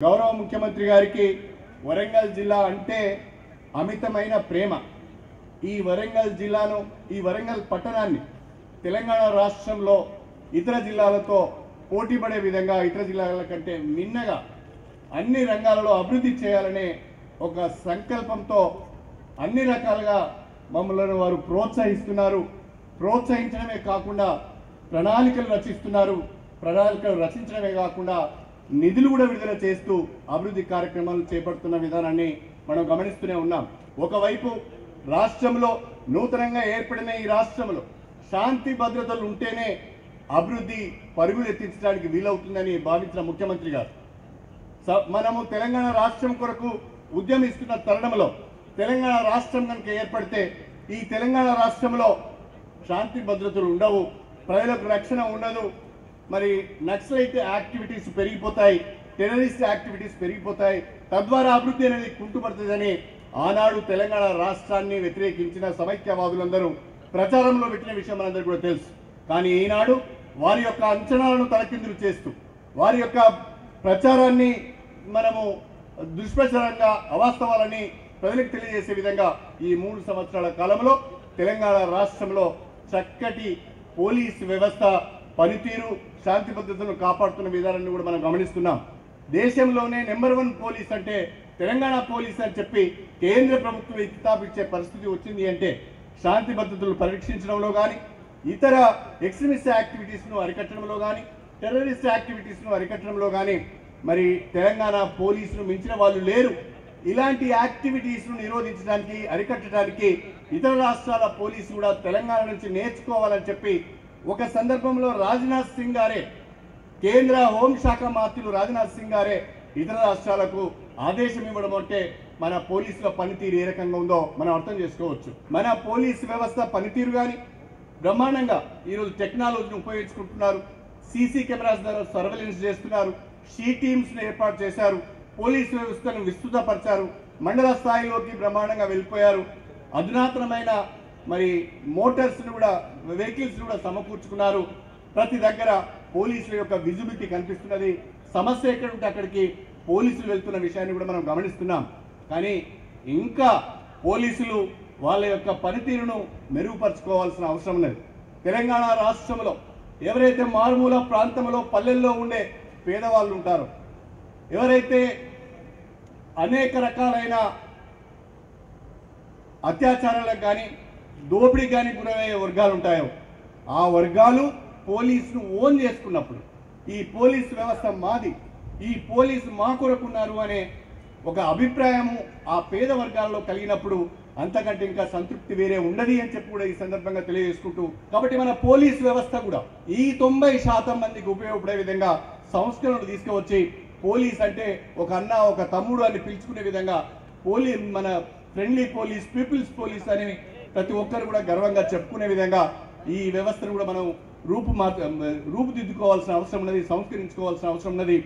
గౌరవ ముఖ్యమంత్రి గారికి వరంగల్ జిల్లా అంటే అమితమైన ప్రేమ. ఈ వరంగల్ జిల్లాను, ఈ వరంగల్ పట్టణాన్ని తెలంగాణ రాష్ట్రంలో ఇతర జిల్లాలతో పోటీపడే విధంగా, ఇతర జిల్లాల కంటే మిన్నగా అన్ని రంగాలలో అభివృద్ధి చేయాలనే ఒక సంకల్పంతో అన్ని రకాలుగా మమ్మల్ని వారు ప్రోత్సహిస్తున్నారు. ప్రోత్సహించడమే కాకుండా ప్రణాళికలు రచిస్తున్నారు. ప్రణాళికలు రచించడమే కాకుండా నిధులు కూడా విడుదల చేస్తూ అభివృద్ధి కార్యక్రమాలు చేపడుతున్న విధానాన్ని మనం గమనిస్తూనే ఉన్నాం. ఒకవైపు రాష్ట్రంలో నూతనంగా ఏర్పడిన ఈ రాష్ట్రంలో శాంతి భద్రతలు ఉంటేనే అభివృద్ధి పరుగులు ఎత్తించడానికి వీలవుతుందని భావించిన ముఖ్యమంత్రి గారు మనము తెలంగాణ రాష్ట్రం కొరకు ఉద్యమిస్తున్న తరుణంలో తెలంగాణ రాష్ట్రం కనుక ఏర్పడితే ఈ తెలంగాణ రాష్ట్రంలో శాంతి భద్రతలు ఉండవు, ప్రజలకు రక్షణ ఉండదు, మరి నక్సలైట్ యాక్టివిటీస్ పెరిగిపోతాయి, టెర్రరిస్ట్ యాక్టివిటీస్ పెరిగిపోతాయి, తద్వారా అభివృద్ధి అనేది కుంటుపడుతుందని ఆనాడు తెలంగాణ రాష్ట్రాన్ని వ్యతిరేకించిన సమైక్యవాదులందరూ ప్రచారంలో పెట్టిన విషయం మనందరికీ కూడా తెలుసు. కానీ ఈనాడు వారి యొక్క అంచనాలను తలకిందులు చేస్తూ వారి యొక్క ప్రచారాన్ని మనము దుష్ప్రచారంగా, అవాస్తవాలని ప్రజలకు తెలియజేసే విధంగా ఈ 3 సంవత్సరాల కాలంలో తెలంగాణ రాష్ట్రంలో చక్కటి పోలీసు వ్యవస్థ పనితీరు, శాంతి భద్రతను కాపాడుతున్న విధానాన్ని కూడా మనం గమనిస్తున్నాం. దేశంలోనే నెంబర్ 1 పోలీస్ అంటే తెలంగాణ పోలీస్ అని చెప్పి కేంద్ర ప్రభుత్వం కితాబిచ్చే పరిస్థితి వచ్చింది అంటే శాంతి భద్రతలు పరీక్షించడంలో కానీ, ఇతర ఎక్స్ట్రీమిస్ట్ యాక్టివిటీస్ను అరికట్టడంలో కానీ, టెర్రరిస్ట్ యాక్టివిటీస్ను అరికట్టడంలో కానీ మరి తెలంగాణ పోలీసును మించిన వాళ్ళు లేరు. ఇలాంటి యాక్టివిటీస్ను నిరోధించడానికి, అరికట్టడానికి ఇతర రాష్ట్రాల పోలీసు కూడా తెలంగాణ నుంచి నేర్చుకోవాలని చెప్పి ఒక సందర్భంలో రాజ్నాథ్ సింగ్ గారే, కేంద్ర హోంశాఖ మంత్రులు రాజ్నాథ్ సింగ్ గారే ఇతర రాష్ట్రాలకు ఆదేశం ఇవ్వడం అంటే మన పోలీసుల పనితీరు ఏ రకంగా ఉందో మనం అర్థం చేసుకోవచ్చు. మన పోలీసు వ్యవస్థ పనితీరు కానీ బ్రహ్మాండంగా ఈరోజు టెక్నాలజీని ఉపయోగించుకుంటున్నారు. సీసీ కెమెరాస్ ద్వారా సర్వేలెన్స్ చేస్తున్నారు, షీ టీమ్స్ను ఏర్పాటు చేశారు, పోలీసు వ్యవస్థను విస్తృతపరిచారు, మండల స్థాయిలోకి బ్రహ్మాండంగా వెళ్ళిపోయారు. అధునాతనమైన మరి మోటార్స్ను కూడా, వెహికల్స్ కూడా సమకూర్చుకున్నారు. ప్రతి దగ్గర పోలీసుల యొక్క విజిబిలిటీ కనిపిస్తున్నది. సమస్య ఎక్కడ ఉంటే అక్కడికి పోలీసులు వెళ్తున్న విషయాన్ని కూడా మనం గమనిస్తున్నాం. కానీ ఇంకా పోలీసులు వాళ్ళ యొక్క పనితీరును మెరుగుపరచుకోవాల్సిన అవసరం ఉన్నది. తెలంగాణ రాష్ట్రంలో ఎవరైతే మారుమూల ప్రాంతంలో, పల్లెల్లో ఉండే పేదవాళ్ళు ఉంటారో, ఎవరైతే అనేక రకాలైన అత్యాచారాలకు కానీ, దోపిడీకి కానీ గురయ్యే వర్గాలు ఉంటాయో, ఆ వర్గాలు పోలీసును ఓన్ చేసుకున్నప్పుడు, ఈ పోలీసు వ్యవస్థ మాది, ఈ పోలీసు మా కొరకున్నారు అనే ఒక అభిప్రాయము ఆ పేద వర్గాల్లో కలిగినప్పుడు అంతకంటే ఇంకా సంతృప్తి వేరే ఉండదు అని చెప్పి కూడా ఈ సందర్భంగా తెలియజేసుకుంటూ, కాబట్టి మన పోలీసు వ్యవస్థ కూడా ఈ 90% మందికి ఉపయోగపడే విధంగా సంస్కరణలు తీసుకువచ్చి పోలీస్ అంటే ఒక అన్న, ఒక తమ్ముడు అని పిలుచుకునే విధంగా మన ఫ్రెండ్లీ పోలీస్, పీపుల్స్ పోలీస్ అని ప్రతి ఒక్కరు కూడా గర్వంగా చెప్పుకునే విధంగా ఈ వ్యవస్థను కూడా మనం రూపుదిద్దుకోవాల్సిన అవసరం ఉన్నది, సంస్కరించుకోవాల్సిన అవసరం ఉన్నది.